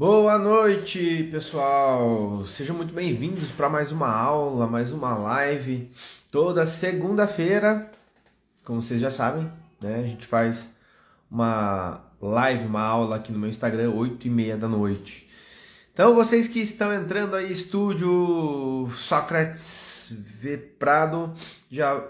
Boa noite, pessoal! Sejam muito bem-vindos para mais uma aula, mais uma live. Toda segunda-feira, como vocês já sabem, né? A gente faz uma live, uma aula aqui no meu Instagram, 8h30 da noite. Então, vocês que estão entrando aí, estúdio Sócrates V Prado, já...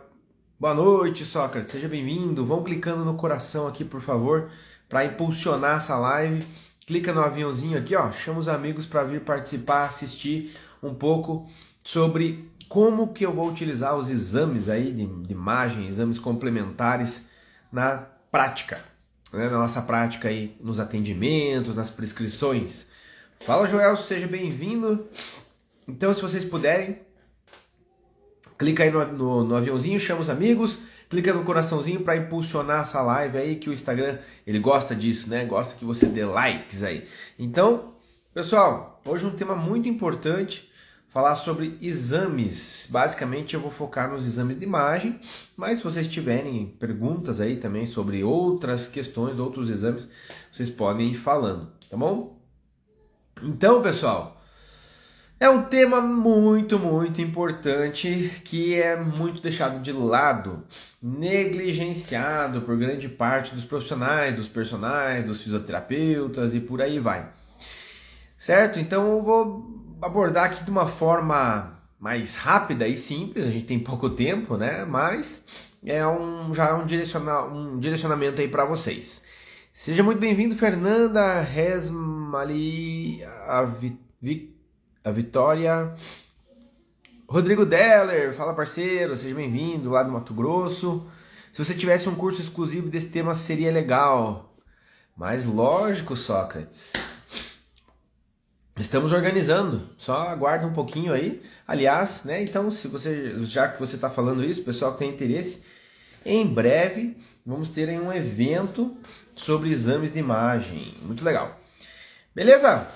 Boa noite, Sócrates, seja bem-vindo. Vão clicando no coração aqui, por favor, para impulsionar essa live. Clica no aviãozinho aqui, ó, chama os amigos para vir participar, assistir um pouco sobre como que eu vou utilizar os exames aí de imagem, exames complementares na prática, né? Na nossa prática aí, nos atendimentos, nas prescrições. Fala, Joel, seja bem-vindo. Então, se vocês puderem, clica aí no aviãozinho, chama os amigos, clica no coraçãozinho para impulsionar essa live aí, que o Instagram, ele gosta disso, né? Gosta que você dê likes aí. Então, pessoal, hoje um tema muito importante, falar sobre exames. Basicamente eu vou focar nos exames de imagem, mas se vocês tiverem perguntas aí também sobre outras questões, outros exames, vocês podem ir falando, tá bom? Então, pessoal, é um tema muito importante que é muito deixado de lado, negligenciado por grande parte dos profissionais, dos personagens, dos fisioterapeutas e por aí vai. Certo? Então eu vou abordar aqui de uma forma mais rápida e simples, a gente tem pouco tempo, né? Mas já é um direcionamento aí para vocês. Seja muito bem-vindo, Fernanda Resmali, a Vitória, Rodrigo Deller, fala parceiro, seja bem-vindo lá do Mato Grosso. Se você tivesse um curso exclusivo desse tema seria legal, mas lógico, Sócrates, estamos organizando, só aguarda um pouquinho aí. Aliás, né? Então, já que você está falando isso, pessoal que tem interesse, em breve vamos ter aí um evento sobre exames de imagem, muito legal. Beleza?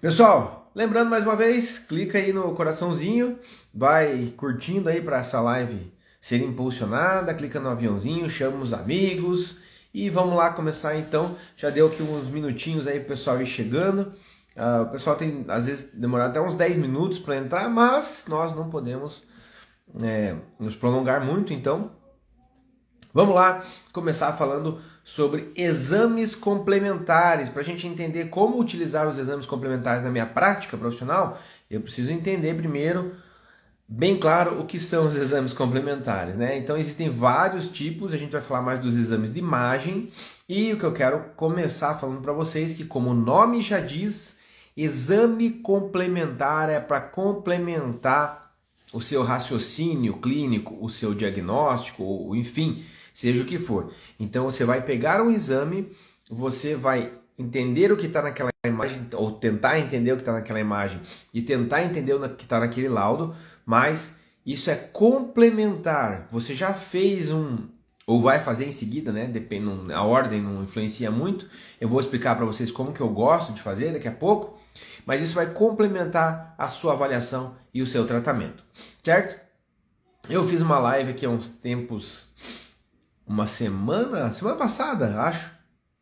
Pessoal, lembrando mais uma vez, clica aí no coraçãozinho, vai curtindo aí para essa live ser impulsionada, clica no aviãozinho, chama os amigos e vamos lá começar então. Já deu aqui uns minutinhos aí pro pessoal ir chegando. O pessoal tem às vezes demorado até uns 10 minutos para entrar, mas nós não podemos nos prolongar muito, então vamos lá começar falando sobre exames complementares. Para a gente entender como utilizar os exames complementares na minha prática profissional, eu preciso entender primeiro, bem claro, o que são os exames complementares, né? Então existem vários tipos, a gente vai falar mais dos exames de imagem e o que eu quero começar falando para vocês que, como o nome já diz, exame complementar é para complementar o seu raciocínio clínico, o seu diagnóstico, ou enfim, seja o que for. Então você vai pegar um exame, você vai entender o que está naquela imagem, ou tentar entender o que está naquela imagem, e tentar entender o que está naquele laudo, mas isso é complementar. Você já fez ou vai fazer em seguida, né? Depende, a ordem não influencia muito. Eu vou explicar para vocês como que eu gosto de fazer daqui a pouco, mas isso vai complementar a sua avaliação e o seu tratamento, certo? Eu fiz uma live aqui há uns tempos, uma semana passada, acho,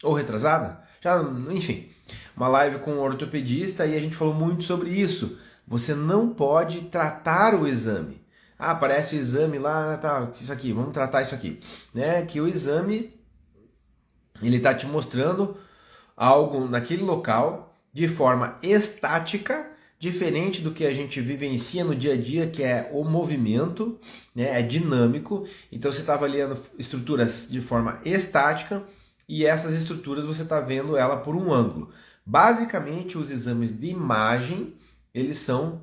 ou retrasada, já, enfim, uma live com um ortopedista e a gente falou muito sobre isso. Você não pode tratar o exame. Ah, aparece o exame lá, tá, isso aqui, vamos tratar isso aqui, né? Que o exame ele tá te mostrando algo naquele local de forma estática, diferente do que a gente vivencia no dia a dia, que é o movimento, né? É dinâmico. Então você está avaliando estruturas de forma estática e essas estruturas você está vendo ela por um ângulo. Basicamente, os exames de imagem, eles são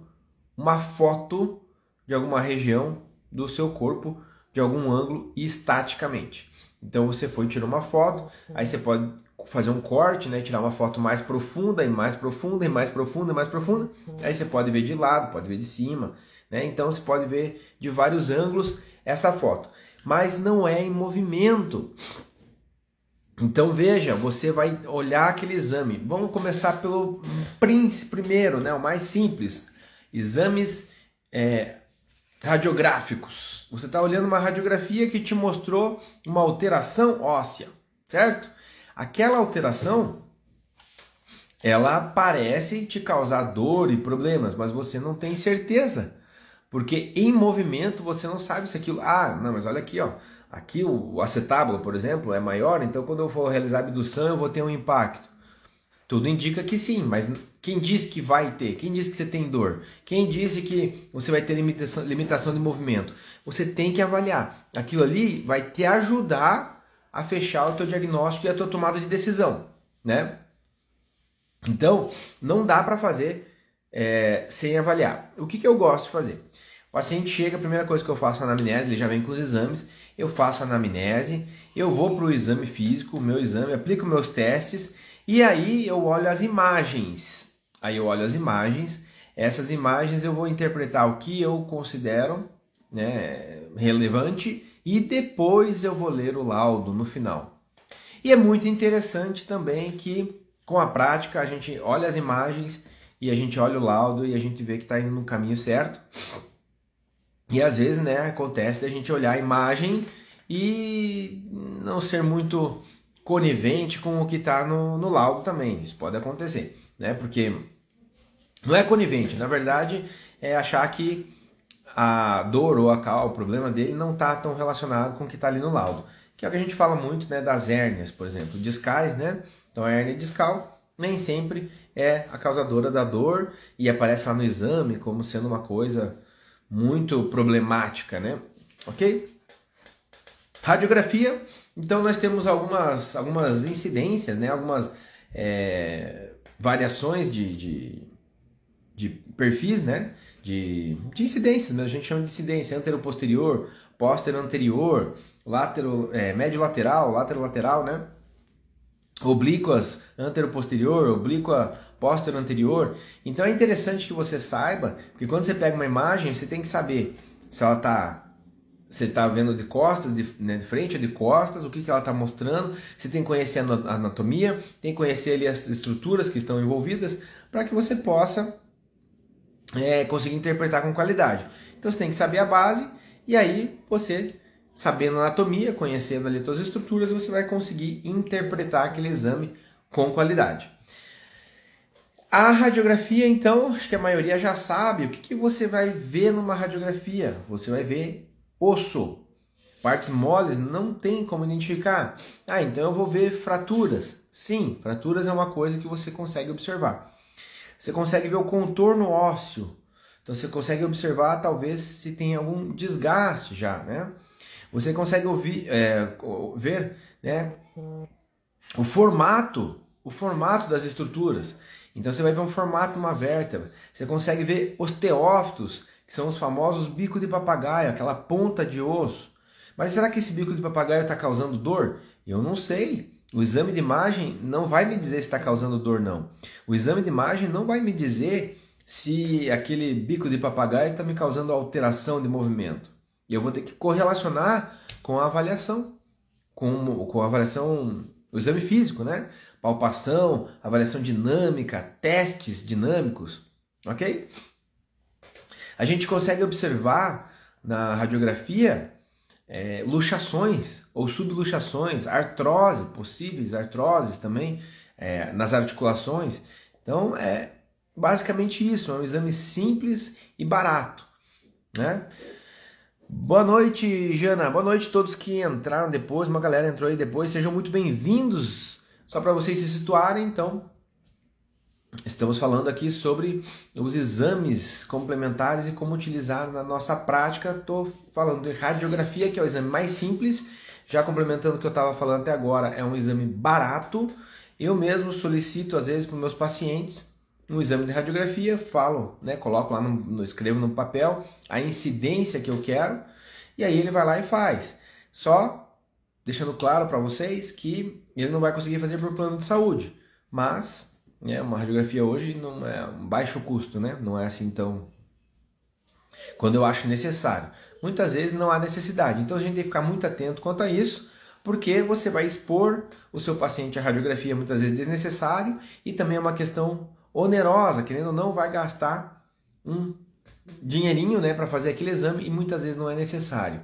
uma foto de alguma região do seu corpo, de algum ângulo, estaticamente. Então você foi tirar uma foto, aí você pode fazer um corte, né, tirar uma foto mais profunda e mais profunda e mais profunda e mais profunda. Aí você pode ver de lado, pode ver de cima, né? Então você pode ver de vários ângulos essa foto, mas não é em movimento. Então veja, você vai olhar aquele exame. Vamos começar pelo primeiro, né, o mais simples. Exames radiográficos. Você está olhando uma radiografia que te mostrou uma alteração óssea, certo? Aquela alteração ela parece te causar dor e problemas, mas você não tem certeza. Porque em movimento você não sabe se aquilo... Ah, não, mas olha aqui, ó. Aqui o acetábulo, por exemplo, é maior, então quando eu for realizar a abdução eu vou ter um impacto. Tudo indica que sim, mas quem disse que vai ter? Quem disse que você tem dor? Quem disse que você vai ter limitação de movimento? Você tem que avaliar. Aquilo ali vai te ajudar a fechar o teu diagnóstico e a tua tomada de decisão, né? Então, não dá para fazer sem avaliar. O que eu gosto de fazer? O paciente chega, a primeira coisa que eu faço é a anamnese, ele já vem com os exames, eu faço a anamnese, eu vou para o exame físico, o meu exame, aplico meus testes, e aí eu olho as imagens. Essas imagens eu vou interpretar o que eu considero, né, relevante, e depois eu vou ler o laudo no final. E é muito interessante também que com a prática a gente olha as imagens e a gente olha o laudo e a gente vê que está indo no caminho certo. E às vezes, né, acontece de a gente olhar a imagem e não ser muito conivente com o que está no laudo também. Isso pode acontecer, né? Porque não é conivente, na verdade é achar que a dor ou o problema dele não está tão relacionado com o que está ali no laudo. Que é o que a gente fala muito, né, das hérnias, por exemplo, discais, né? Então a hérnia discal nem sempre é a causadora da dor e aparece lá no exame como sendo uma coisa muito problemática, né? Ok? Radiografia, então nós temos algumas incidências, né? Algumas variações de perfis, né? De incidências, mas a gente chama de incidência antero-posterior, póstero-anterior, médio-lateral, lateral-lateral, né? Oblíquas antero-posterior, oblíqua póstero-anterior. Então é interessante que você saiba, porque quando você pega uma imagem, você tem que saber se ela você está vendo de costas, de frente ou de costas, o que ela está mostrando. Você tem que conhecer a anatomia, tem que conhecer ali as estruturas que estão envolvidas, para que você possa conseguir interpretar com qualidade. Então você tem que saber a base, e aí você, sabendo a anatomia, conhecendo ali todas as estruturas, você vai conseguir interpretar aquele exame com qualidade. A radiografia, então, acho que a maioria já sabe o que você vai ver numa radiografia. Você vai ver osso. Partes moles não tem como identificar. Ah, então eu vou ver fraturas. Sim, fraturas é uma coisa que você consegue observar. Você consegue ver o contorno ósseo. Então você consegue observar talvez se tem algum desgaste já, né? Você consegue ver, né, o formato das estruturas. Então você vai ver um formato de uma vértebra. Você consegue ver os teófitos, que são os famosos bico de papagaio, aquela ponta de osso. Mas será que esse bico de papagaio está causando dor? Eu não sei. O exame de imagem não vai me dizer se está causando dor, não. O exame de imagem não vai me dizer se aquele bico de papagaio está me causando alteração de movimento. E eu vou ter que correlacionar com a avaliação, com a avaliação, o exame físico, né? Palpação, avaliação dinâmica, testes dinâmicos, ok? A gente consegue observar na radiografia luxações ou subluxações, artrose, possíveis artroses também nas articulações. Então é basicamente isso, é um exame simples e barato, né? Boa noite, Jana. Boa noite a todos que entraram depois. Uma galera entrou aí depois. Sejam muito bem-vindos. Só para vocês se situarem, então, estamos falando aqui sobre os exames complementares e como utilizar na nossa prática. Estou falando de radiografia, que é o exame mais simples. Já complementando o que eu estava falando até agora, é um exame barato. Eu mesmo solicito, às vezes, para os meus pacientes um exame de radiografia, falo, né, coloco lá, escrevo no papel a incidência que eu quero, e aí ele vai lá e faz. Só deixando claro para vocês que ele não vai conseguir fazer por plano de saúde, mas uma radiografia hoje não é um baixo custo, né? Não é assim tão... Quando eu acho necessário. Muitas vezes não há necessidade, então a gente tem que ficar muito atento quanto a isso, porque você vai expor o seu paciente à radiografia muitas vezes desnecessário, e também é uma questão onerosa, querendo ou não, vai gastar um dinheirinho, né, para fazer aquele exame, e muitas vezes não é necessário.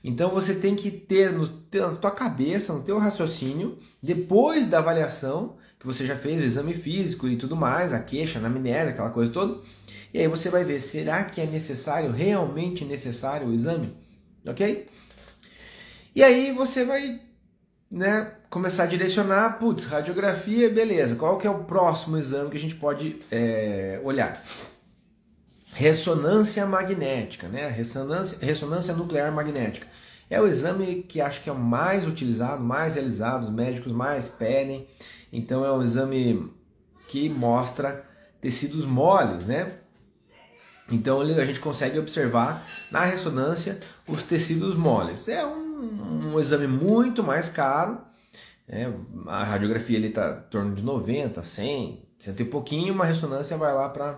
Então você tem que ter na tua cabeça, no teu raciocínio, depois da avaliação, que que você já fez o exame físico e tudo mais, a queixa, a anamnese, aquela coisa toda. E aí você vai ver, será que é necessário, realmente necessário o exame? Ok? E aí você vai, né, começar a direcionar, putz, radiografia, beleza, qual que é o próximo exame que a gente pode olhar? Ressonância magnética, né? Ressonância nuclear magnética. É o exame que acho que é o mais utilizado, mais realizado, os médicos mais pedem. Então é um exame que mostra tecidos moles, né? Então a gente consegue observar na ressonância os tecidos moles. É um exame muito mais caro, né? A radiografia está em torno de 90, 100, 100 e pouquinho, uma ressonância vai lá para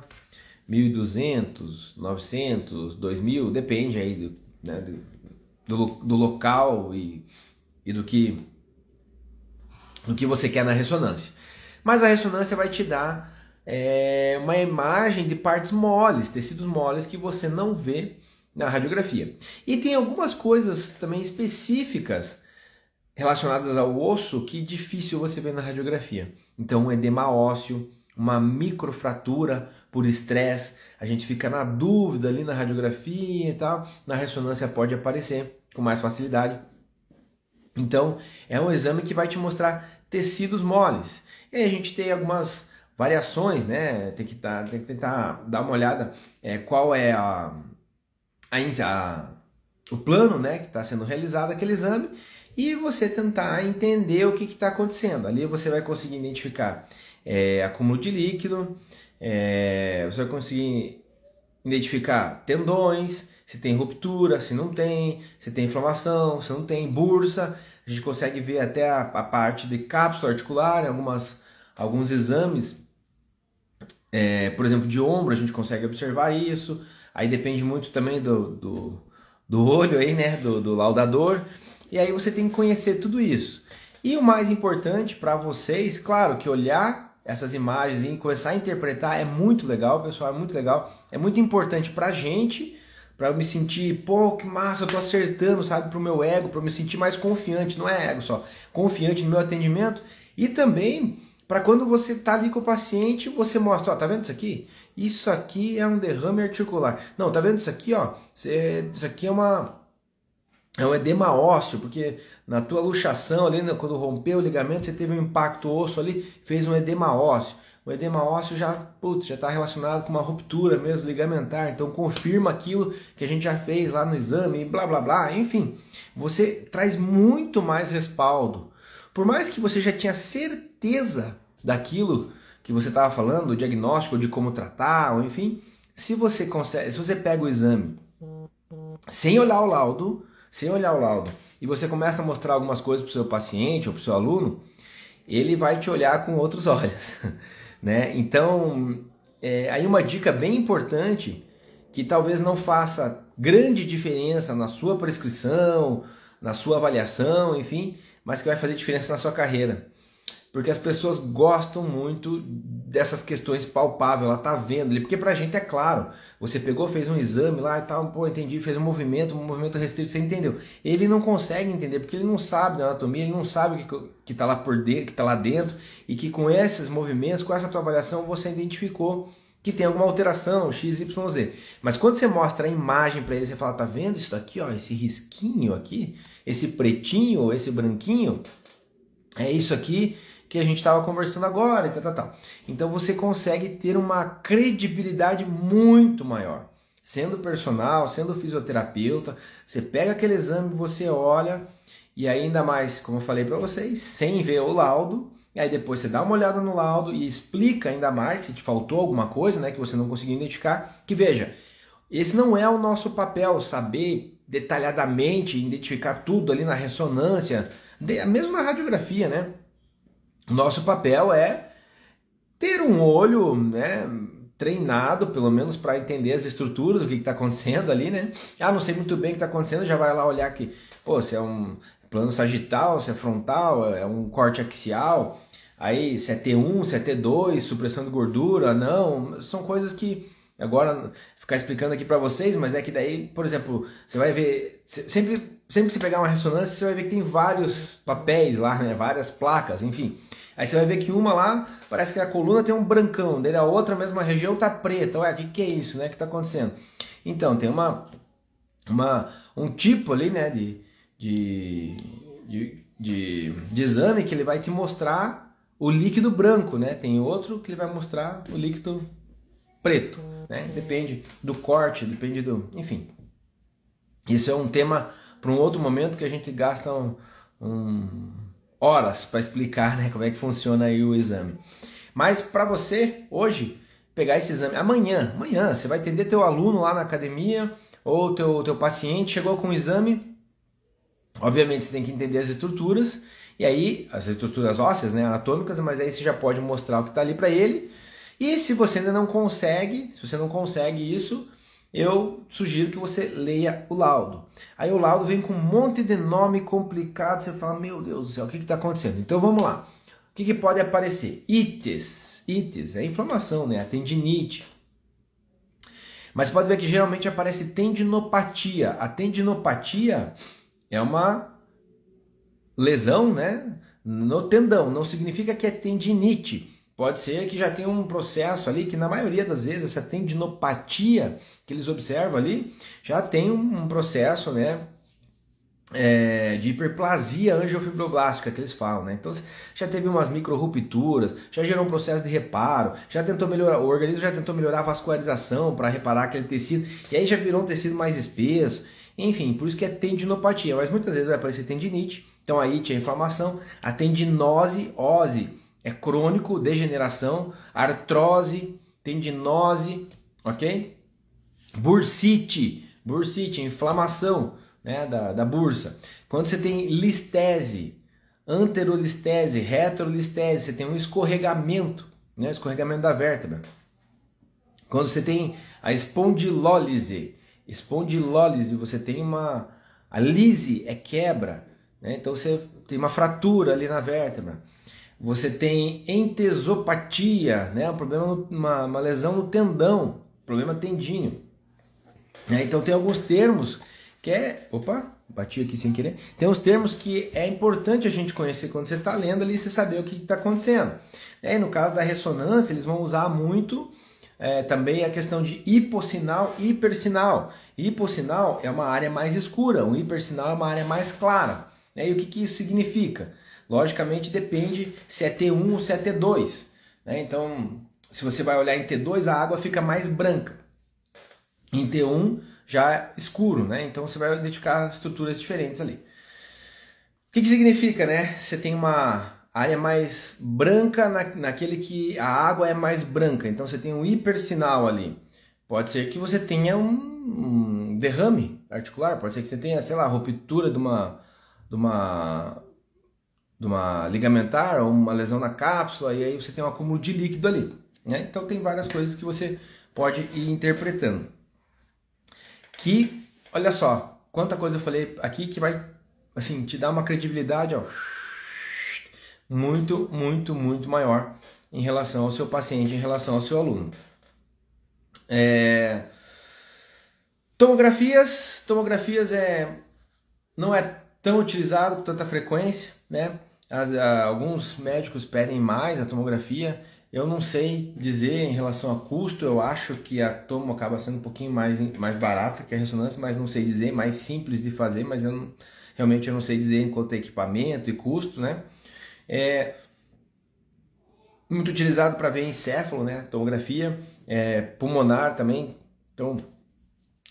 1.200, 900, 2.000, depende aí do local e do que você quer na ressonância. Mas a ressonância vai te dar uma imagem de partes moles, tecidos moles que você não vê na radiografia. E tem algumas coisas também específicas relacionadas ao osso que é difícil você ver na radiografia. Então, um edema ósseo, uma microfratura por estresse, a gente fica na dúvida ali na radiografia e tal, na ressonância pode aparecer com mais facilidade. Então, é um exame que vai te mostrar tecidos moles. E aí a gente tem algumas variações, né? Tem que tentar dar uma olhada qual é o plano, né, que está sendo realizado aquele exame, e você tentar entender o que está acontecendo. Ali você vai conseguir identificar acúmulo de líquido, você vai conseguir identificar tendões, se tem ruptura, se não tem, se tem inflamação, se não tem, bursa. A gente consegue ver até a parte de cápsula articular, alguns exames, por exemplo, de ombro, a gente consegue observar isso. Aí depende muito também do olho aí, né, do laudador. E aí você tem que conhecer tudo isso. E o mais importante para vocês, claro, que olhar essas imagens e começar a interpretar é muito legal, pessoal, é muito legal. É muito importante pra gente, para eu me sentir, pô, que massa, eu tô acertando, sabe, pro meu ego, para eu me sentir mais confiante, não é ego só, confiante no meu atendimento. E também para quando você tá ali com o paciente, você mostra, ó, tá vendo isso aqui? Isso aqui é um derrame articular. Não, tá vendo isso aqui, ó? Isso aqui é um edema ósseo, porque na tua luxação ali, quando rompeu o ligamento, você teve um impacto osso ali, fez um edema ósseo. O edema ósseo já está relacionado com uma ruptura mesmo ligamentar, então confirma aquilo que a gente já fez lá no exame, blá blá blá, enfim. Você traz muito mais respaldo. Por mais que você já tinha certeza daquilo que você estava falando, o diagnóstico, de como tratar, ou enfim, se você pega o exame sem olhar o laudo, e você começa a mostrar algumas coisas para o seu paciente ou para o seu aluno, ele vai te olhar com outros olhos, né? Então, aí uma dica bem importante, que talvez não faça grande diferença na sua prescrição, na sua avaliação, enfim, mas que vai fazer diferença na sua carreira. Porque as pessoas gostam muito dessas questões palpáveis, ela tá vendo ali, porque pra gente é claro, você pegou, fez um exame lá e tal, pô, entendi, fez um movimento restrito, você entendeu. Ele não consegue entender, porque ele não sabe da anatomia, ele não sabe o que tá lá por dentro, que tá lá dentro, e que com esses movimentos, com essa tua avaliação, você identificou que tem alguma alteração, x, y, z. Mas quando você mostra a imagem para ele, você fala, tá vendo isso daqui, ó, esse risquinho aqui, esse pretinho, esse branquinho, é isso aqui que a gente estava conversando agora, e tal. Então você consegue ter uma credibilidade muito maior. Sendo personal, sendo fisioterapeuta, você pega aquele exame, você olha, e ainda mais, como eu falei para vocês, sem ver o laudo, e aí depois você dá uma olhada no laudo e explica ainda mais se te faltou alguma coisa, né, que você não conseguiu identificar, que veja, esse não é o nosso papel, saber detalhadamente, identificar tudo ali na ressonância, mesmo na radiografia, né? Nosso papel é ter um olho, né, treinado, pelo menos para entender as estruturas, o que está acontecendo ali, né? Ah, não sei muito bem o que está acontecendo, já vai lá olhar que, pô, se é um plano sagital, se é frontal, é um corte axial, aí se é T1, se é T2, supressão de gordura, não, são coisas que agora ficar explicando aqui para vocês, mas é que daí, por exemplo, você vai ver, sempre que você pegar uma ressonância, você vai ver que tem vários papéis lá, né, várias placas, enfim. Aí você vai ver que uma lá, parece que a coluna tem um brancão, daí a outra, a mesma região, tá preta. Ué, o que é isso, né? O que tá acontecendo? Então, tem um tipo ali, né, de exame que ele vai te mostrar o líquido branco, né? Tem outro que ele vai mostrar o líquido preto, né? Depende do corte, depende do... Enfim, isso é um tema para um outro momento que a gente gasta horas para explicar, né, como é que funciona aí o exame. Mas para você, hoje, pegar esse exame, amanhã você vai atender teu aluno lá na academia ou teu paciente chegou com um exame, obviamente você tem que entender as estruturas, e aí, as estruturas ósseas, né, anatômicas, mas aí você já pode mostrar o que está ali para ele. E se você ainda não consegue, isso, eu sugiro que você leia o laudo. Aí o laudo vem com um monte de nome complicado, você fala, meu Deus do céu, o que está acontecendo? Então vamos lá. O que pode aparecer? Ites é inflamação, né? A tendinite. Mas pode ver que geralmente aparece tendinopatia. A tendinopatia é uma lesão, né, no tendão, não significa que é tendinite. Pode ser que já tenha um processo ali que na maioria das vezes essa tendinopatia que eles observam ali já tem um processo, né, de hiperplasia angiofibroblásica que eles falam, né? Então já teve umas micro-rupturas, já gerou um processo de reparo, já tentou melhorar, o organismo já tentou melhorar a vascularização para reparar aquele tecido, e aí já virou um tecido mais espesso, enfim, por isso que é tendinopatia, mas muitas vezes vai aparecer tendinite, então a ite é inflamação, a tendinose, é crônico, degeneração, artrose, tendinose, ok? Bursite, inflamação, né, da bursa. Quando você tem listese, anterolistese, retrolistese, você tem um escorregamento, né, escorregamento da vértebra. Quando você tem a espondilólise, você tem a lise é quebra, né, então você tem uma fratura ali na vértebra. Você tem entesopatia, né, um problema, uma lesão no tendão, problema tendíneo. Então tem alguns termos que bati aqui sem querer. Tem uns termos que é importante a gente conhecer quando você está lendo ali, você saber o que está acontecendo. E no caso da ressonância, eles vão usar muito também a questão de hipossinal e hipersinal. Hipossinal é uma área mais escura, o hipersinal é uma área mais clara. E o que isso significa? Logicamente depende se é T1 ou se é T2. Então, se você vai olhar em T2, a água fica mais branca. Em T1 já é escuro, né? Então você vai identificar estruturas diferentes ali. O que significa, né? Você tem uma área mais branca naquele que a água é mais branca. Então você tem um hipersinal ali. Pode ser que você tenha um derrame articular, pode ser que você tenha, sei lá, ruptura de uma ligamentar ou uma lesão na cápsula, e aí você tem um acúmulo de líquido ali, né? Então tem várias coisas que você pode ir interpretando. Que, olha só, quanta coisa eu falei aqui que vai, assim, te dar uma credibilidade, muito, muito, muito maior em relação ao seu paciente, em relação ao seu aluno. Tomografias não é tão utilizado com tanta frequência, né? Alguns médicos pedem mais a tomografia. Eu não sei dizer em relação a custo, eu acho que a tomo acaba sendo um pouquinho mais barata que a ressonância, mas não sei dizer, mais simples de fazer, mas realmente eu não sei dizer enquanto é equipamento e custo, né? Muito utilizado para ver encéfalo, né? Tomografia, pulmonar também, então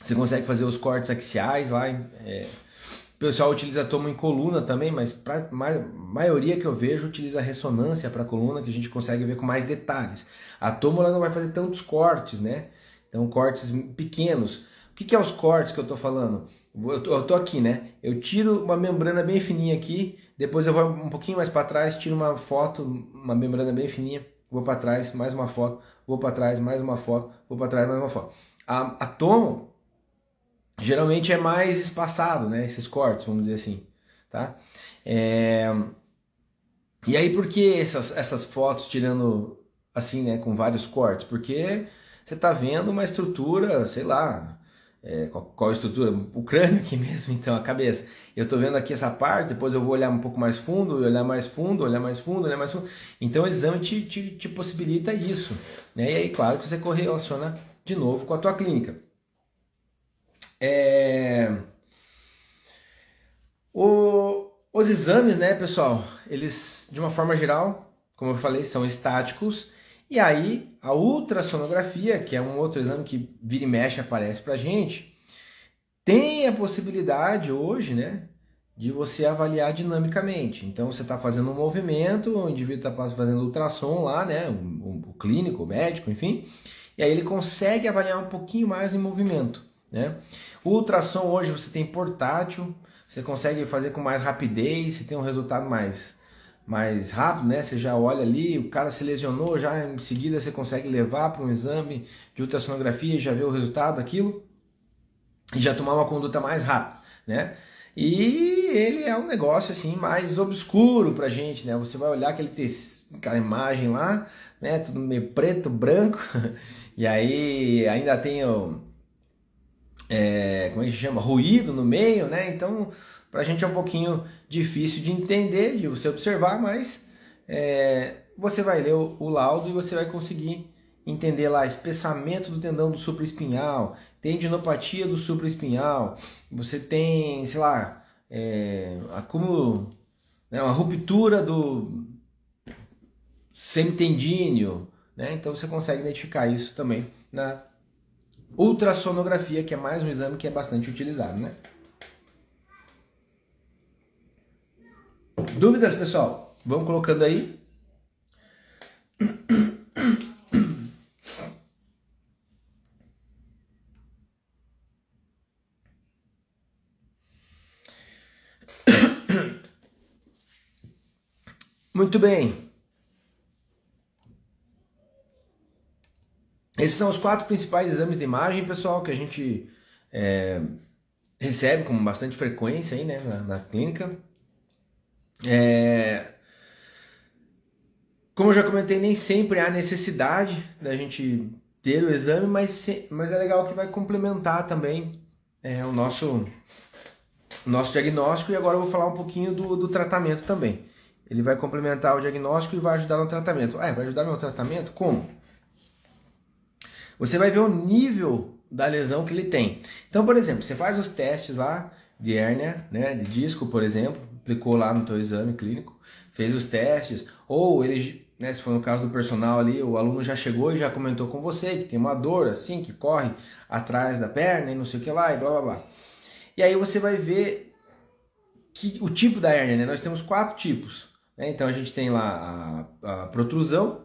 você consegue fazer os cortes axiais lá. O pessoal utiliza tomo em coluna também, mas para maioria que eu vejo utiliza ressonância para coluna, que a gente consegue ver com mais detalhes. A tomo ela não vai fazer tantos cortes, né? Então cortes pequenos. O que é os cortes que eu estou falando? Eu estou aqui, né? Eu tiro uma membrana bem fininha aqui, depois eu vou um pouquinho mais para trás, tiro uma foto, uma membrana bem fininha, vou para trás, mais uma foto, vou para trás, mais uma foto, vou para trás, mais uma foto. A tomo geralmente é mais espaçado, né? Esses cortes, vamos dizer assim, tá? E aí por que essas fotos tirando assim, né, com vários cortes? Porque você está vendo uma estrutura, sei lá, qual a estrutura, o crânio aqui mesmo, então a cabeça. Eu estou vendo aqui essa parte, depois eu vou olhar um pouco mais fundo, olhar mais fundo, olhar mais fundo, olhar mais fundo. Então o exame te possibilita isso, né? E aí, claro que você correlaciona de novo com a tua clínica. Os exames, né, pessoal, eles, de uma forma geral, como eu falei, são estáticos. E aí, a ultrassonografia, que é um outro exame que vira e mexe aparece pra gente, tem a possibilidade hoje, né, de você avaliar dinamicamente. Então, você está fazendo um movimento, o indivíduo está fazendo ultrassom lá, né, o clínico, o médico, enfim, e aí ele consegue avaliar um pouquinho mais em movimento, né. O ultrassom hoje você tem portátil, você consegue fazer com mais rapidez, você tem um resultado mais rápido, né? Você já olha ali, o cara se lesionou, já em seguida você consegue levar para um exame de ultrassonografia e já ver o resultado daquilo e já tomar uma conduta mais rápida, né? E ele é um negócio assim mais obscuro pra gente, né? Você vai olhar aquela imagem lá, né? Tudo meio preto, branco, e aí ainda tem como é que chama? Ruído no meio, né? Então, pra gente é um pouquinho difícil de entender, de você observar, mas você vai ler o laudo e você vai conseguir entender lá espessamento do tendão do supraespinhal, tendinopatia do supraespinhal, você tem, sei lá, acúmulo, né, uma ruptura do semitendíneo, né? Então você consegue identificar isso também na ultrassonografia, que é mais um exame que é bastante utilizado, né? Dúvidas, pessoal? Vão colocando aí. Muito bem. Esses são os 4 principais exames de imagem, pessoal, que a gente recebe com bastante frequência aí, né, na clínica. Como eu já comentei, nem sempre há necessidade da gente ter o exame, mas é legal que vai complementar também o nosso diagnóstico. E agora eu vou falar um pouquinho do tratamento também. Ele vai complementar o diagnóstico e vai ajudar no tratamento. Vai ajudar no tratamento? Como? Você vai ver o nível da lesão que ele tem. Então, por exemplo, você faz os testes lá de hérnia, né, de disco, por exemplo, aplicou lá no teu exame clínico, fez os testes, ou ele, né, se for no caso do personal ali, o aluno já chegou e já comentou com você que tem uma dor assim, que corre atrás da perna e não sei o que lá, e blá blá blá. E aí você vai ver o tipo da hérnia, né? Nós temos 4 tipos, né? Então a gente tem lá a protrusão,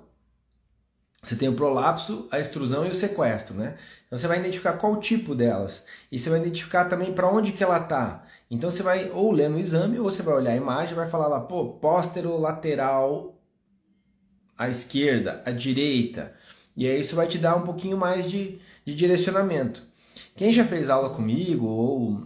você tem o prolapso, a extrusão e o sequestro, né? Então você vai identificar qual tipo delas. E você vai identificar também para onde que ela tá. Então você vai ou ler no exame, ou você vai olhar a imagem e vai falar lá, pô, posterolateral à esquerda, à direita. E aí isso vai te dar um pouquinho mais de direcionamento. Quem já fez aula comigo ou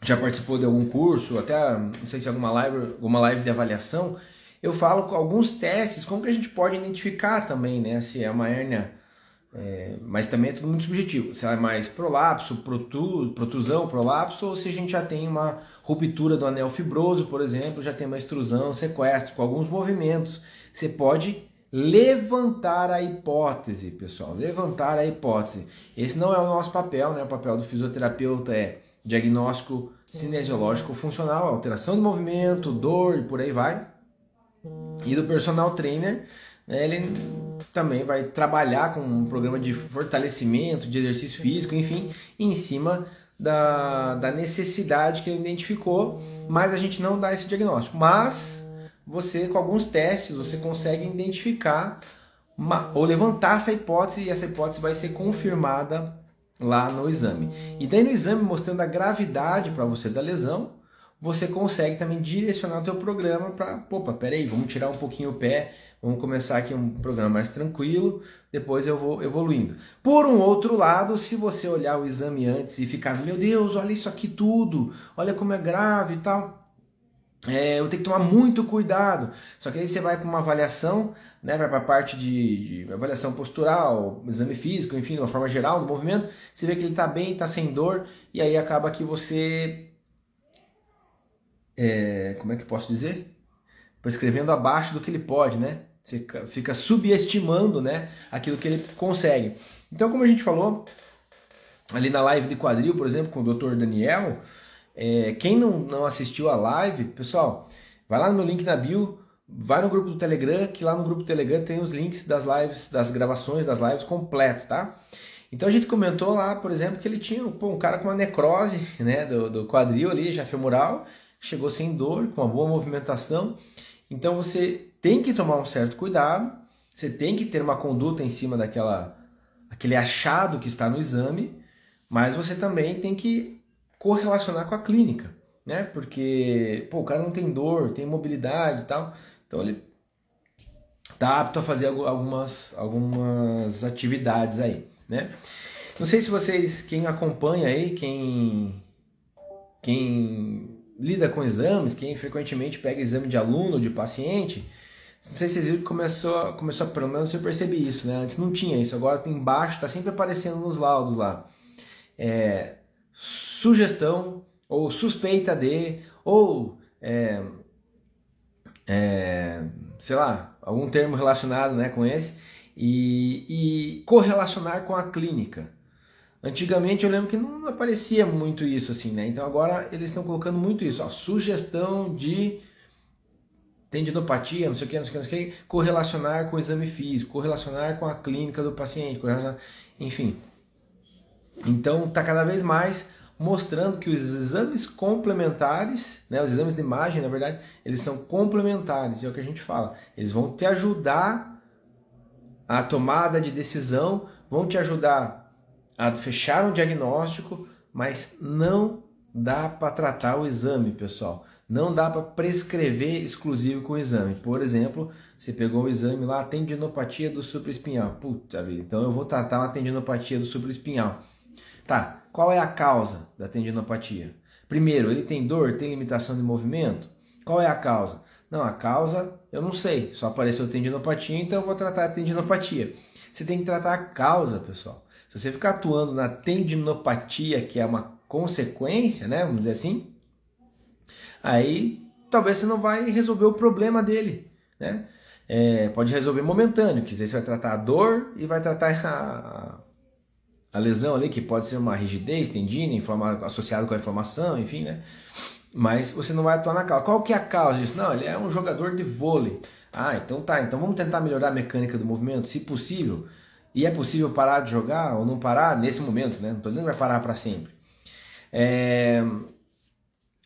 já participou de algum curso, até não sei se alguma live de avaliação, eu falo com alguns testes, como que a gente pode identificar também, né, se é uma hérnia, mas também é tudo muito subjetivo, se ela é mais prolapso, protrusão, prolapso, ou se a gente já tem uma ruptura do anel fibroso, por exemplo, já tem uma extrusão, sequestro, com alguns movimentos. Você pode levantar a hipótese, pessoal, levantar a hipótese. Esse não é o nosso papel, né? O papel do fisioterapeuta é diagnóstico cinesiológico funcional, alteração de movimento, dor e por aí vai. E do personal trainer, né, ele também vai trabalhar com um programa de fortalecimento, de exercício físico, enfim, em cima da necessidade que ele identificou, mas a gente não dá esse diagnóstico. Mas você, com alguns testes, você consegue identificar ou levantar essa hipótese, e essa hipótese vai ser confirmada lá no exame. E daí no exame, mostrando a gravidade para você da lesão, você consegue também direcionar o teu programa para, opa, peraí, vamos tirar um pouquinho o pé, vamos começar aqui um programa mais tranquilo, depois eu vou evoluindo. Por um outro lado, se você olhar o exame antes e ficar, meu Deus, olha isso aqui tudo, olha como é grave e tal, eu tenho que tomar muito cuidado. Só que aí você vai para uma avaliação, né, vai para a parte de avaliação postural, exame físico, enfim, de uma forma geral, do movimento, você vê que ele está bem, está sem dor, e aí acaba que você, como é que eu posso dizer? Prescrevendo abaixo do que ele pode, né? Você fica subestimando, né, aquilo que ele consegue. Então, como a gente falou, ali na live de quadril, por exemplo, com o Dr. Daniel, quem não assistiu a live, pessoal, vai lá no meu link na bio, vai no grupo do Telegram, que lá no grupo do Telegram tem os links das lives, das gravações das lives completo, tá? Então a gente comentou lá, por exemplo, que ele tinha um cara com uma necrose, né, do quadril ali, já femoral, chegou sem dor, com uma boa movimentação. Então você tem que tomar um certo cuidado, você tem que ter uma conduta em cima aquele achado que está no exame, mas você também tem que correlacionar com a clínica, né? Porque o cara não tem dor, tem mobilidade e tal, então ele está apto a fazer algumas atividades aí, né? Não sei se vocês, quem acompanha aí, quem lida com exames, quem frequentemente pega exame de aluno, de paciente, não sei se vocês viram que começou pelo menos eu percebi isso, né? Antes não tinha isso, agora tem embaixo, está sempre aparecendo nos laudos lá. Sugestão ou suspeita de, ou sei lá, algum termo relacionado, né, com esse, e correlacionar com a clínica. Antigamente eu lembro que não aparecia muito isso assim, né? Então agora eles estão colocando muito isso, ó, sugestão de tendinopatia, não sei o que, correlacionar com o exame físico, correlacionar com a clínica do paciente, enfim. Então está cada vez mais mostrando que os exames complementares, né, os exames de imagem, na verdade, eles são complementares, é o que a gente fala. Eles vão te ajudar a tomada de decisão, vão te ajudar a fechar um diagnóstico, mas não dá para tratar o exame, pessoal. Não dá para prescrever exclusivo com o exame. Por exemplo, você pegou o exame lá, tendinopatia do supraespinhal. Puta vida, então eu vou tratar uma tendinopatia do supraespinhal. Tá, qual é a causa da tendinopatia? Primeiro, ele tem dor, tem limitação de movimento? Qual é a causa? Não, a causa eu não sei, só apareceu tendinopatia, então eu vou tratar a tendinopatia. Você tem que tratar a causa, pessoal. Se você ficar atuando na tendinopatia, que é uma consequência, né, vamos dizer assim, aí talvez você não vai resolver o problema dele, né? Pode resolver momentâneo, que você vai tratar a dor e vai tratar a lesão ali, que pode ser uma rigidez, tendina, associado com a inflamação, enfim, né? Mas você não vai atuar na causa. Qual que é a causa disso? Não, ele é um jogador de vôlei. Ah, então tá, então vamos tentar melhorar a mecânica do movimento, se possível. E é possível parar de jogar ou não parar nesse momento, né? Não estou dizendo que vai parar para sempre.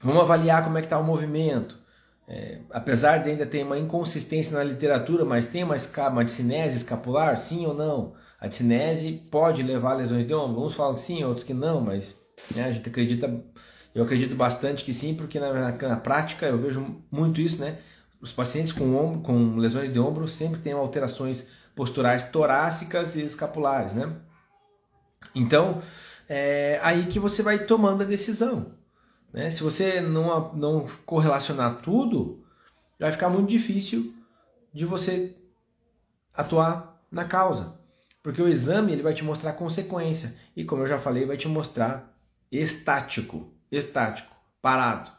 Vamos avaliar como é que está o movimento. Apesar de ainda ter uma inconsistência na literatura, mas tem uma discinese escapular, sim ou não? A discinese pode levar a lesões de ombro. Uns falam que sim, outros que não, mas né, eu acredito bastante que sim, porque na prática eu vejo muito isso, né? Os pacientes com lesões de ombro sempre têm alterações posturais torácicas e escapulares, né? Então, é aí que você vai tomando a decisão. Né? Se você não correlacionar tudo, vai ficar muito difícil de você atuar na causa. Porque o exame ele vai te mostrar consequência. E como eu já falei, vai te mostrar estático, parado.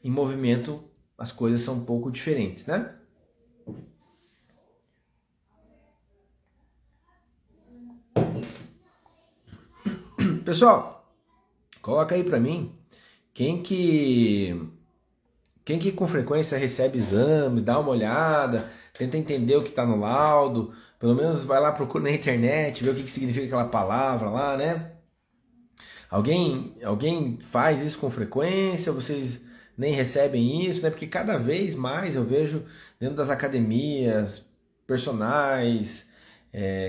Em movimento, as coisas são um pouco diferentes, né? Pessoal, coloca aí pra mim quem que com frequência recebe exames, dá uma olhada, tenta entender o que está no laudo, pelo menos vai lá, procura na internet, vê o que significa aquela palavra lá, né? Alguém faz isso com frequência? Vocês nem recebem isso, né? Porque cada vez mais eu vejo dentro das academias, personagens,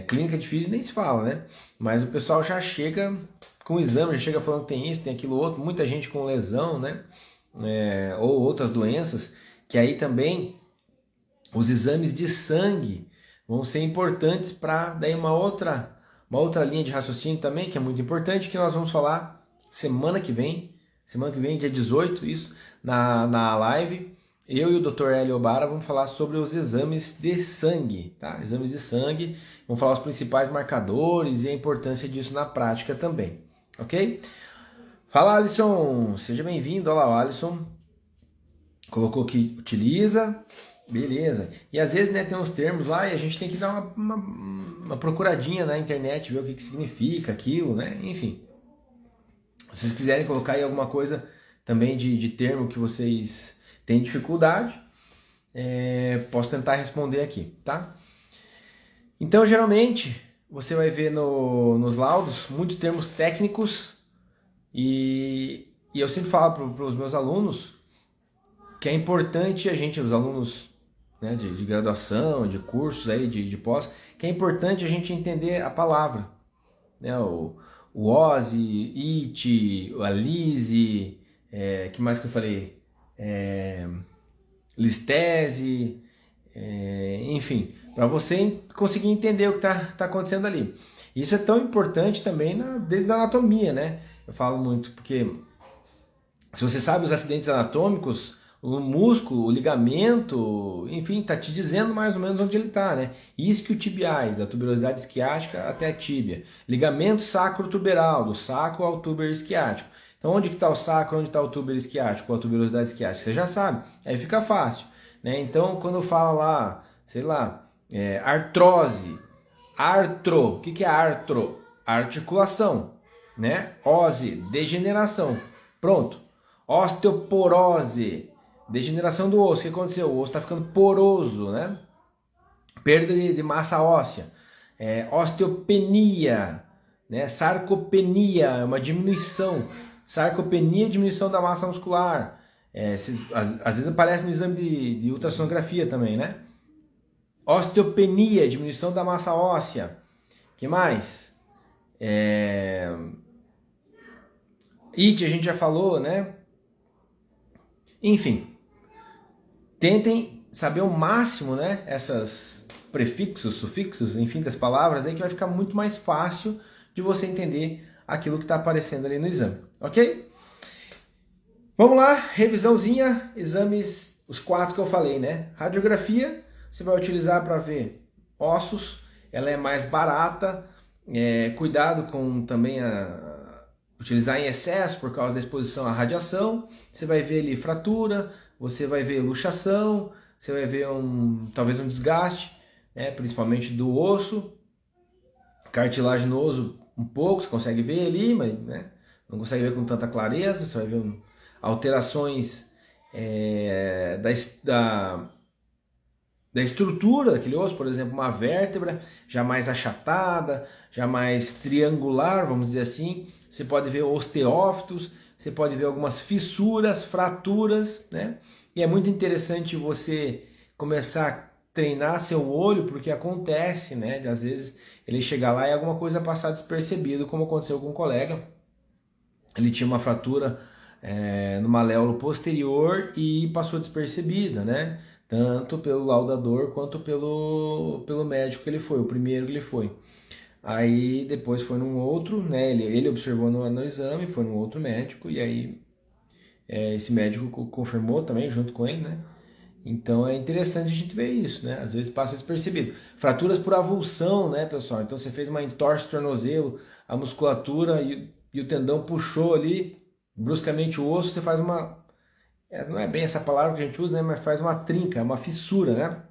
clínica de físio nem se fala, né? Mas o pessoal já chega com exame, já chega falando que tem isso, tem aquilo outro, muita gente com lesão, né? Ou outras doenças, que aí também os exames de sangue vão ser importantes para daí uma outra linha de raciocínio também, que é muito importante, que nós vamos falar semana que vem, dia 18, isso, na live, eu e o Dr. Hélio Obara vamos falar sobre os exames de sangue, tá? Exames de sangue, vamos falar os principais marcadores e a importância disso na prática também, ok? Fala, Alisson, seja bem-vindo. Olha lá, o Alisson colocou que utiliza, beleza. E às vezes, né, tem uns termos lá e a gente tem que dar uma procuradinha na internet, ver o que significa aquilo, né? Enfim, se vocês quiserem colocar aí alguma coisa também de termo que vocês têm dificuldade, posso tentar responder aqui, tá? Então, geralmente, você vai ver nos laudos muitos termos técnicos e eu sempre falo para os meus alunos que é importante a gente, os alunos, né, de graduação, de cursos aí, de pós, que é importante a gente entender a palavra, né? O OSI, IT, a LISE, que mais que eu falei? Listese, enfim, para você conseguir entender o que está acontecendo ali. Isso é tão importante também desde a anatomia, né? Eu falo muito, porque se você sabe os acidentes anatômicos, o músculo, o ligamento, enfim, tá te dizendo mais ou menos onde ele está, né? Isquiotibiais, da tuberosidade isquiática até a tíbia. Ligamento sacrotuberal, do sacro ao túber isquiático. Então, onde que está o sacro, onde está o túber isquiático, a tuberosidade isquiática? Você já sabe, aí fica fácil, né? Então, quando fala lá, sei lá, artrose, artro, o que é artro? Articulação, né? Ose, degeneração, pronto. Osteoporose, degeneração do osso. O que aconteceu? O osso está ficando poroso, né? Perda de massa óssea. Osteopenia, né? Sarcopenia, uma diminuição. Sarcopenia, diminuição da massa muscular. Às vezes aparece no exame de ultrassonografia também, né? Osteopenia, diminuição da massa óssea. Que mais? IT a gente já falou, né? Enfim, tentem saber o máximo, né? Essas prefixos, sufixos, enfim, das palavras aí, que vai ficar muito mais fácil de você entender aquilo que está aparecendo ali no exame, ok? Vamos lá, revisãozinha, exames, os 4 que eu falei, né? Radiografia, você vai utilizar para ver ossos, ela é mais barata, cuidado com também utilizar em excesso por causa da exposição à radiação. Você vai ver ali fratura, você vai ver luxação, você vai ver talvez um desgaste, né, principalmente do osso, cartilaginoso um pouco, você consegue ver ali, mas, né, não consegue ver com tanta clareza. Você vai ver alterações da estrutura daquele osso, por exemplo, uma vértebra já mais achatada, já mais triangular, vamos dizer assim. Você pode ver osteófitos, você pode ver algumas fissuras, fraturas, né? E é muito interessante você começar a treinar seu olho, porque acontece, né? De às vezes ele chegar lá e alguma coisa passar despercebido, como aconteceu com um colega. Ele tinha uma fratura no maléolo posterior e passou despercebida, né? Tanto pelo laudador quanto pelo médico que ele foi, o primeiro que ele foi. Aí depois foi num outro, né? Ele observou no exame, foi num outro médico, e aí esse médico confirmou também junto com ele, né? Então é interessante a gente ver isso, né? Às vezes passa despercebido. Fraturas por avulsão, né, pessoal? Então você fez uma entorse do tornozelo, a musculatura e o tendão puxou ali bruscamente o osso, você faz uma... não é bem essa palavra que a gente usa, né? Mas faz uma trinca, uma fissura, né?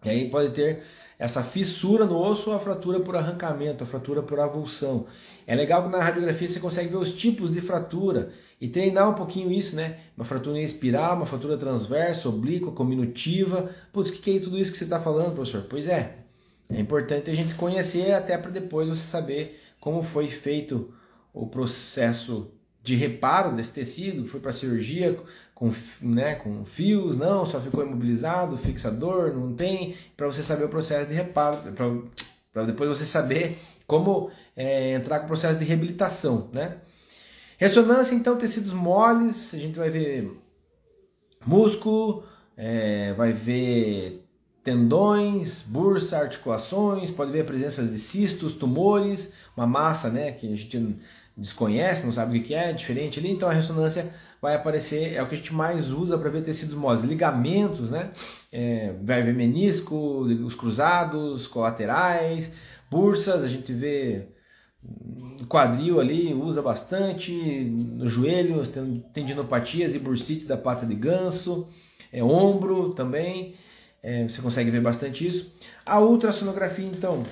E aí pode ter essa fissura no osso ou a fratura por arrancamento, a fratura por avulsão. É legal que na radiografia você consegue ver os tipos de fratura e treinar um pouquinho isso, né? Uma fratura em espiral, uma fratura transversa, oblíqua, cominutiva. Putz, o que é tudo isso que você está falando, professor? Pois é importante a gente conhecer até para depois você saber como foi feito o processo de reparo desse tecido, foi para cirurgia com fios, não, só ficou imobilizado, fixador, não tem, para você saber o processo de reparo, para depois você saber como entrar com o processo de reabilitação, né? Ressonância, então, tecidos moles, a gente vai ver músculo, vai ver tendões, bursa, articulações, pode ver a presença de cistos, tumores, uma massa, né, que a gente desconhece, não sabe o que é diferente ali, então a ressonância vai aparecer, é o que a gente mais usa para ver tecidos moles, ligamentos, né? Vai ver menisco, os cruzados, colaterais, bursas, a gente vê quadril ali, usa bastante, no joelho, tendinopatias e bursites da pata de ganso, ombro também, você consegue ver bastante isso. A ultrassonografia, então,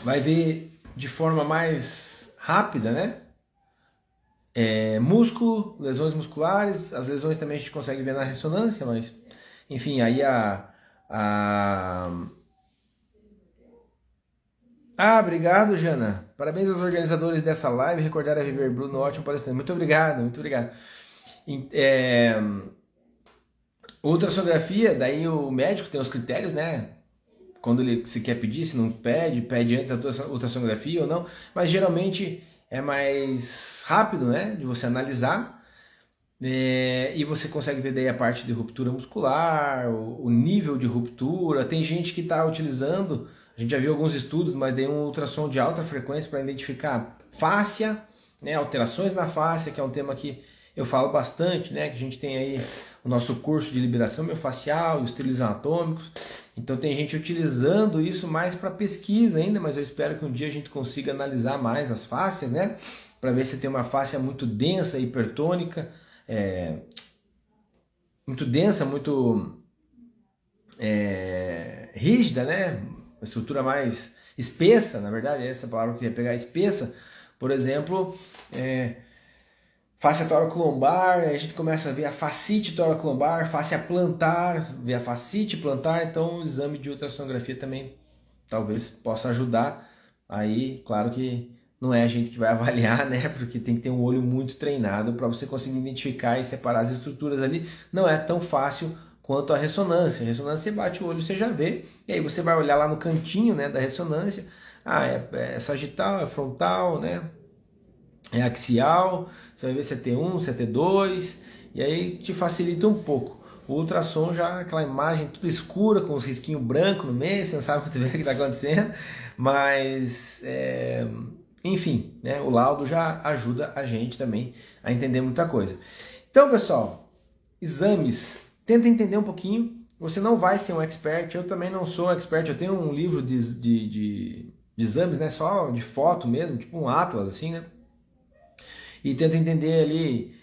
vai ver de forma mais rápida, né? Músculo, lesões musculares, as lesões também a gente consegue ver na ressonância, mas enfim, aí obrigado, Jana. Parabéns aos organizadores dessa live, recordar a Viver Bruno, ótimo palestrante. Muito obrigado, muito obrigado. Ultrassonografia, daí o médico tem os critérios, né? Quando ele se quer pedir, se não pede, pede antes a ultrassonografia ou não, mas geralmente é mais rápido, né, de você analisar, e você consegue ver daí a parte de ruptura muscular, o nível de ruptura. Tem gente que está utilizando, a gente já viu alguns estudos, mas daí um ultrassom de alta frequência para identificar fáscia, né, alterações na fáscia, que é um tema que eu falo bastante, né, que a gente tem aí o nosso curso de liberação miofascial e os trilhos anatômicos. Então tem gente utilizando isso mais para pesquisa ainda, mas eu espero que um dia a gente consiga analisar mais as fáscias, né? Para ver se tem uma fáscia muito densa, hipertônica, muito densa, muito rígida, né? Uma estrutura mais espessa, na verdade, essa palavra que eu queria pegar, espessa. Por exemplo, fáscia tóraco-lombar, a gente começa a ver a fascite tóraco-lombar, fáscia plantar, ver a fascite plantar, então o exame de ultrassonografia também talvez possa ajudar. Aí, claro que não é a gente que vai avaliar, né? Porque tem que ter um olho muito treinado para você conseguir identificar e separar as estruturas ali. Não é tão fácil quanto a ressonância. A ressonância, você bate o olho, você já vê, e aí você vai olhar lá no cantinho, né, da ressonância, é sagital, é frontal, né? É axial, você vai ver se é T1, se é T2, e aí te facilita um pouco. O ultrassom já, aquela imagem tudo escura, com os risquinhos brancos no meio, você não sabe muito bem o que está acontecendo, mas, enfim, né, o laudo já ajuda a gente também a entender muita coisa. Então, pessoal, exames, tenta entender um pouquinho, você não vai ser um expert, eu também não sou um expert, eu tenho um livro de exames, né, só de foto mesmo, tipo um atlas, assim, né? E tenta entender ali,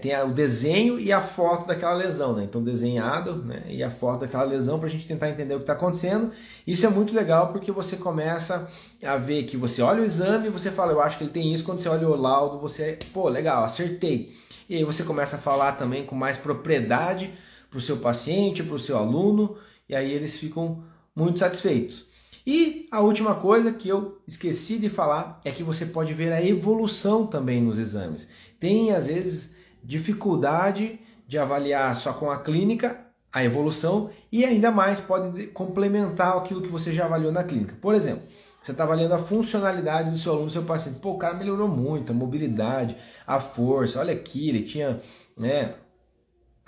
tem o desenho e a foto daquela lesão, né? Então desenhado, né, e a foto daquela lesão para a gente tentar entender o que está acontecendo. Isso é muito legal porque você começa a ver que você olha o exame e você fala, eu acho que ele tem isso. Quando você olha o laudo, você, pô, legal, acertei. E aí você começa a falar também com mais propriedade para o seu paciente, para o seu aluno, e aí eles ficam muito satisfeitos. E a última coisa que eu esqueci de falar é que você pode ver a evolução também nos exames. Tem, às vezes, dificuldade de avaliar só com a clínica a evolução e ainda mais pode complementar aquilo que você já avaliou na clínica. Por exemplo, você está avaliando a funcionalidade do seu aluno, do seu paciente. Pô, o cara melhorou muito, a mobilidade, a força. Olha aqui, ele tinha, né,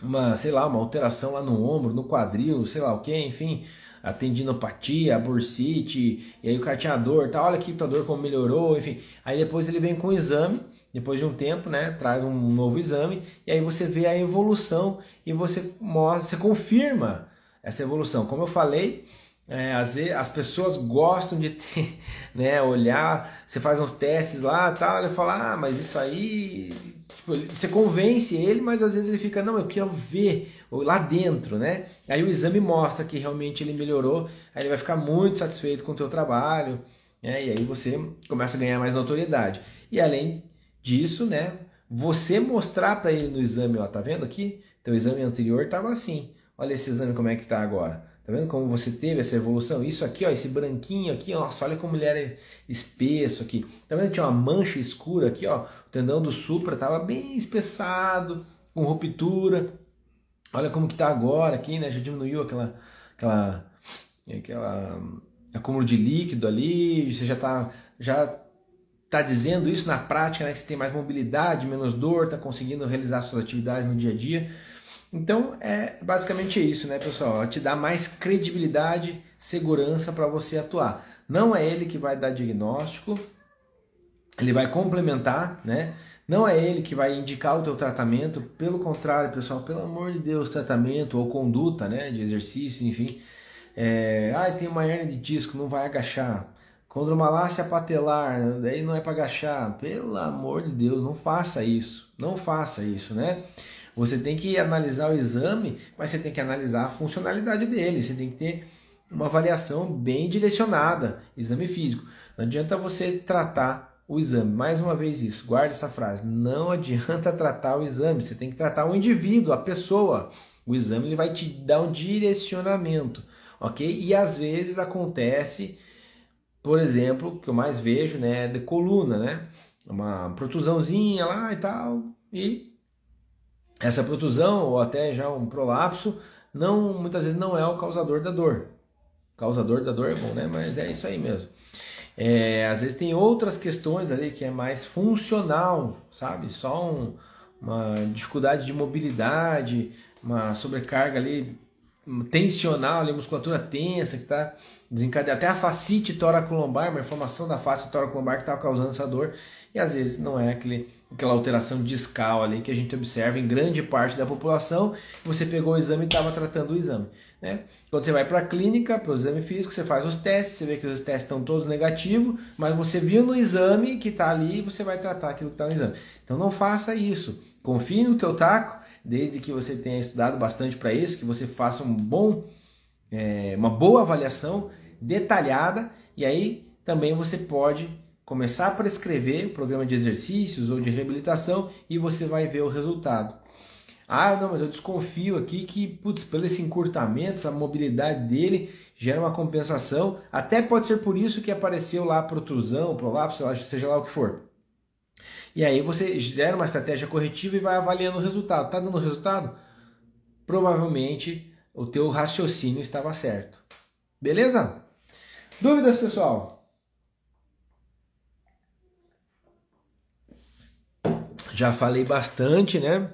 uma alteração lá no ombro, no quadril, sei lá o que, enfim, a tendinopatia, a bursite, e aí o cara tinha dor, tá? Olha aqui a dor como melhorou, enfim. Aí depois ele vem com o exame, depois de um tempo, né, traz um novo exame, e aí você vê a evolução e você confirma essa evolução. Como eu falei, as pessoas gostam de ter, né, olhar, você faz uns testes lá, tal, ele fala, mas isso aí, tipo, você convence ele, mas às vezes ele fica, não, eu quero ver lá dentro, né? Aí o exame mostra que realmente ele melhorou, aí ele vai ficar muito satisfeito com o teu trabalho, né? E aí você começa a ganhar mais notoriedade. E além disso, né, você mostrar para ele no exame, ó, tá vendo aqui? Teu exame anterior estava assim. Olha esse exame como é que está agora. Tá vendo como você teve essa evolução? Isso aqui, ó, esse branquinho aqui, nossa, olha como ele era espesso aqui. Tá vendo? Tinha uma mancha escura aqui, ó. O tendão do supra estava bem espessado, com ruptura. Olha como que tá agora aqui, né? Já diminuiu aquela acúmulo de líquido ali. Você já tá dizendo isso na prática, né? Que você tem mais mobilidade, menos dor, tá conseguindo realizar suas atividades no dia a dia. Então, basicamente isso, né, pessoal? Ela te dá mais credibilidade, segurança para você atuar. Não é ele que vai dar diagnóstico, ele vai complementar, né? Não é ele que vai indicar o teu tratamento, pelo contrário, pessoal, pelo amor de Deus, tratamento ou conduta, né, de exercício, enfim. Tem uma hernia de disco, não vai agachar. Condromalácia patelar, daí não é para agachar. Pelo amor de Deus, não faça isso. Não faça isso, né? Você tem que analisar o exame, mas você tem que analisar a funcionalidade dele. Você tem que ter uma avaliação bem direcionada, exame físico. Não adianta você tratar o exame. Mais uma vez isso, guarde essa frase. Não adianta tratar o exame, você tem que tratar o indivíduo, a pessoa. O exame ele vai te dar um direcionamento, ok? E às vezes acontece, por exemplo, o que eu mais vejo, né, de coluna, né? Uma protusãozinha lá e tal, e essa protusão ou até já um prolapso muitas vezes não é o causador da dor. O causador da dor é bom, né? Mas é isso aí mesmo. Às vezes tem outras questões ali que é mais funcional, sabe? Só uma dificuldade de mobilidade, uma sobrecarga ali tensional, ali, musculatura tensa que está desencadeando, até a fascite toracolombar, uma inflamação da face toracolombar que está causando essa dor, e às vezes não é aquela alteração discal ali que a gente observa em grande parte da população. Você pegou o exame e estava tratando o exame, né? Quando você vai para a clínica, para o exame físico, você faz os testes, você vê que os testes estão todos negativos, mas você viu no exame que está ali e você vai tratar aquilo que está no exame. Então não faça isso, confie no teu taco, desde que você tenha estudado bastante para isso, que você faça uma boa avaliação detalhada, e aí também você pode começar a prescrever o programa de exercícios ou de reabilitação e você vai ver o resultado. Não, mas eu desconfio aqui que, pelo esse encurtamento, essa mobilidade dele gera uma compensação, até pode ser por isso que apareceu lá a protusão, prolapso, seja lá o que for. E aí você gera uma estratégia corretiva e vai avaliando o resultado. Está dando resultado? Provavelmente o teu raciocínio estava certo. Beleza? Dúvidas, pessoal? Já falei bastante, né?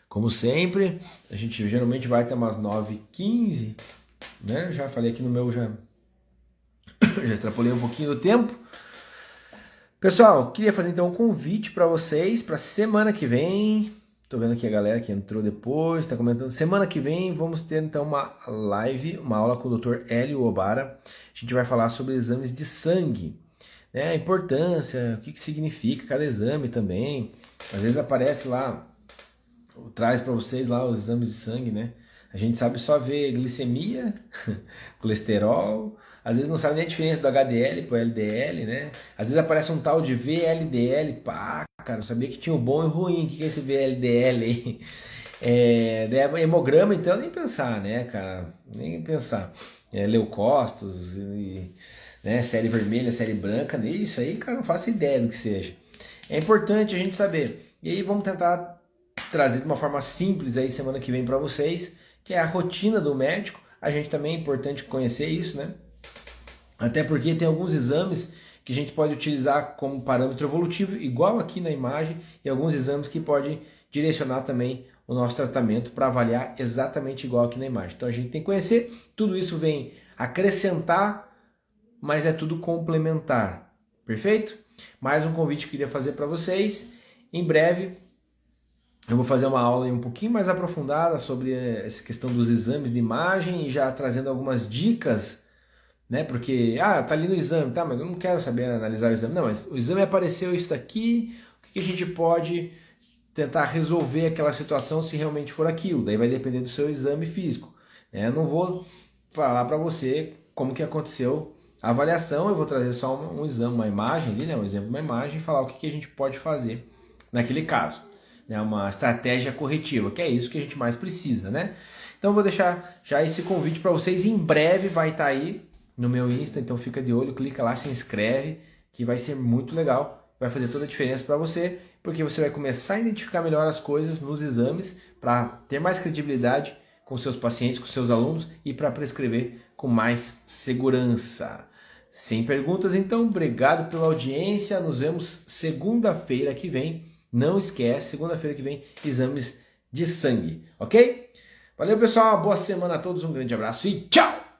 Como sempre, a gente geralmente vai até umas 9h15, né? Já falei aqui no meu, já extrapolei um pouquinho do tempo. Pessoal, queria fazer então um convite para vocês para semana que vem. Tô vendo aqui a galera que entrou depois, está comentando. Semana que vem vamos ter então uma live, uma aula com o Dr. Hélio Obara. A gente vai falar sobre exames de sangue, né? A importância, o que significa cada exame também. Às vezes aparece lá, traz para vocês lá os exames de sangue, né? A gente sabe só ver glicemia, colesterol, às vezes não sabe nem a diferença do HDL para o LDL, né? Às vezes aparece um tal de VLDL, pá, cara, eu sabia que tinha o bom e o ruim, o que é esse VLDL aí? Hemograma, então, nem pensar, né, cara? Nem pensar. Leucócitos, né, série vermelha, série branca, isso aí, cara, não faço ideia do que seja. É importante a gente saber. E aí vamos tentar trazer de uma forma simples aí semana que vem para vocês, que é a rotina do médico. A gente também é importante conhecer isso, né? Até porque tem alguns exames que a gente pode utilizar como parâmetro evolutivo, igual aqui na imagem, e alguns exames que podem direcionar também o nosso tratamento para avaliar exatamente igual aqui na imagem. Então a gente tem que conhecer, tudo isso vem acrescentar, mas é tudo complementar. Perfeito? Mais um convite que eu queria fazer para vocês. Em breve eu vou fazer uma aula um pouquinho mais aprofundada sobre essa questão dos exames de imagem e já trazendo algumas dicas, né? Porque, tá ali no exame, tá, mas eu não quero saber analisar o exame. Não, mas o exame apareceu isso daqui, o que a gente pode tentar resolver aquela situação se realmente for aquilo? Daí vai depender do seu exame físico, né? Eu não vou falar para você como que aconteceu a avaliação, eu vou trazer só um exame, uma imagem ali, né? Um exemplo, uma imagem, e falar o que a gente pode fazer naquele caso. Uma estratégia corretiva, que é isso que a gente mais precisa, né? Então eu vou deixar já esse convite para vocês, em breve vai estar aí no meu Insta, então fica de olho, clica lá, se inscreve, que vai ser muito legal, vai fazer toda a diferença para você, porque você vai começar a identificar melhor as coisas nos exames, para ter mais credibilidade com seus pacientes, com seus alunos, e para prescrever com mais segurança. Sem perguntas, então, obrigado pela audiência, nos vemos segunda-feira que vem. Não esquece, segunda-feira que vem, exames de sangue, ok? Valeu, pessoal, boa semana a todos, um grande abraço e tchau!